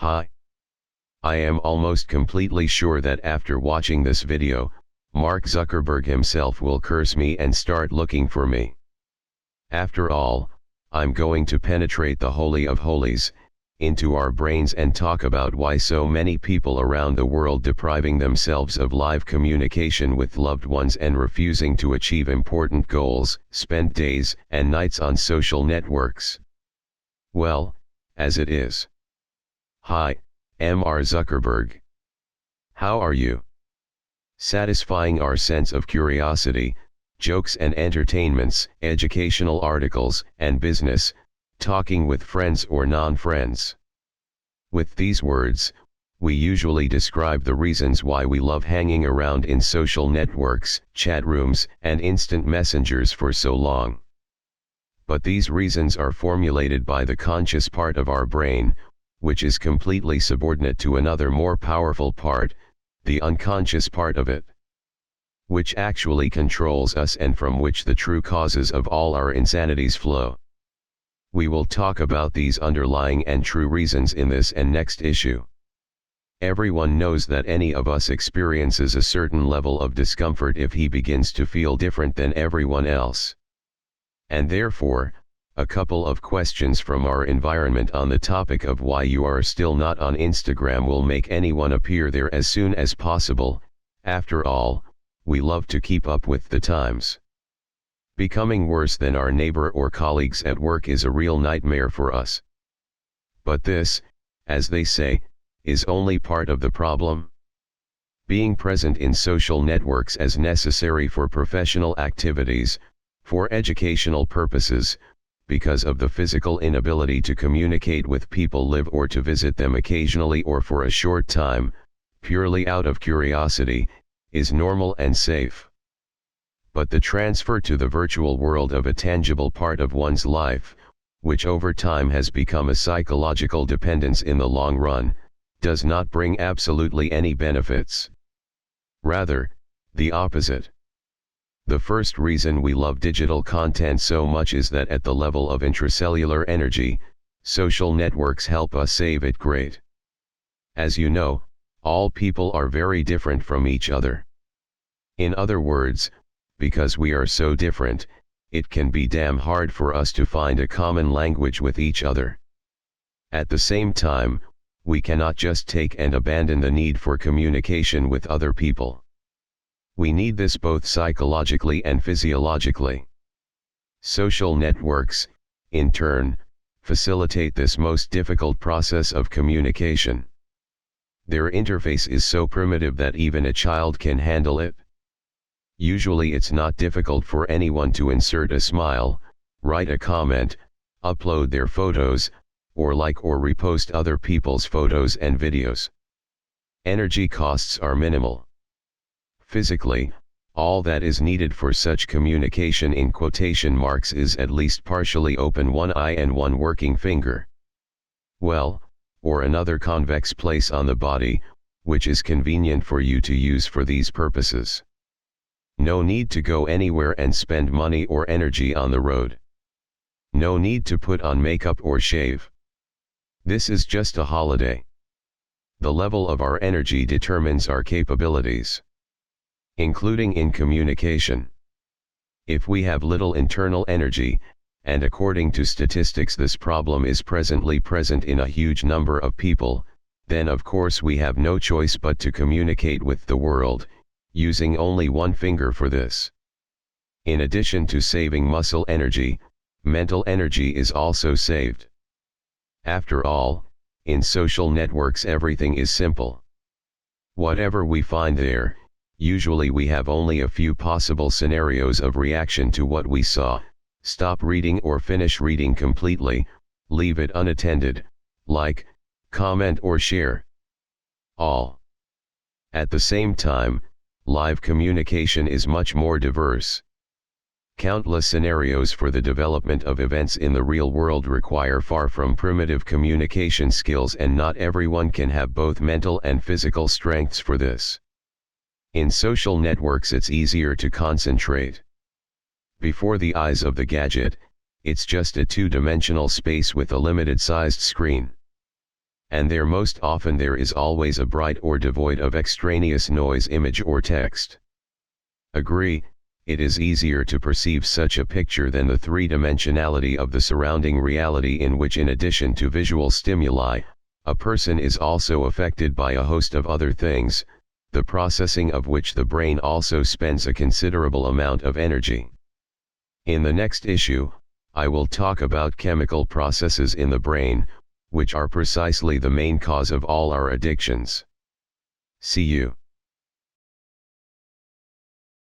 Hi. I am almost completely sure that after watching this video, Mark Zuckerberg himself will curse me and start looking for me. After all, I'm going to penetrate the holy of holies into our brains and talk about why so many people around the world depriving themselves of live communication with loved ones and refusing to achieve important goals, spend days and nights on social networks. Well, as it is. Hi, Mr. Zuckerberg. How are you? Satisfying our sense of curiosity, jokes and entertainments, educational articles and business, talking with friends or non-friends. With these words, we usually describe the reasons why we love hanging around in social networks, chat rooms and instant messengers for so long. But these reasons are formulated by the conscious part of our brain, which is completely subordinate to another more powerful part, the unconscious part of it, which actually controls us and from which the true causes of all our insanities flow. We will talk about these underlying and true reasons in this and next issue. Everyone knows that any of us experiences a certain level of discomfort if he begins to feel different than everyone else. And therefore, a couple of questions from our environment on the topic of why you are still not on Instagram will make anyone appear there as soon as possible. After all, we love to keep up with the times. Becoming worse than our neighbor or colleagues at work is a real nightmare for us. But this, as they say, is only part of the problem. Being present in social networks as necessary for professional activities, for educational purposes, because of the physical inability to communicate with people live or to visit them occasionally or for a short time, purely out of curiosity, is normal and safe. But the transfer to the virtual world of a tangible part of one's life, which over time has become a psychological dependence in the long run, does not bring absolutely any benefits. Rather, the opposite. The first reason we love digital content so much is that at the level of intracellular energy, social networks help us save it great. As you know, all people are very different from each other. In other words, because we are so different, it can be damn hard for us to find a common language with each other. At the same time, we cannot just take and abandon the need for communication with other people. We need this both psychologically and physiologically. Social networks, in turn, facilitate this most difficult process of communication. Their interface is so primitive that even a child can handle it. Usually it's not difficult for anyone to insert a smile, write a comment, upload their photos, or like or repost other people's photos and videos. Energy costs are minimal. Physically, all that is needed for such communication in quotation marks is at least partially open one eye and one working finger. Well, or another convex place on the body, which is convenient for you to use for these purposes. No need to go anywhere and spend money or energy on the road. No need to put on makeup or shave. This is just a holiday. The level of our energy determines our capabilities, including in communication. If we have little internal energy, and according to statistics this problem is presently present in a huge number of people, then of course we have no choice but to communicate with the world, using only one finger for this. In addition to saving muscle energy, mental energy is also saved. After all, in social networks everything is simple. Whatever we find there, usually we have only a few possible scenarios of reaction to what we saw: stop reading or finish reading completely, leave it unattended, like, comment or share. All. At the same time, live communication is much more diverse. Countless scenarios for the development of events in the real world require far from primitive communication skills, and not everyone can have both mental and physical strengths for this. In social networks it's easier to concentrate. Before the eyes of the gadget, it's just a two-dimensional space with a limited-sized screen. and most often there is always a bright or devoid of extraneous noise, image or text. Agree, it is easier to perceive such a picture than the three-dimensionality of the surrounding reality, in which, in addition to visual stimuli, a person is also affected by a host of other things, the processing of which the brain also spends a considerable amount of energy. In the next issue, I will talk about chemical processes in the brain, which are precisely the main cause of all our addictions. See you.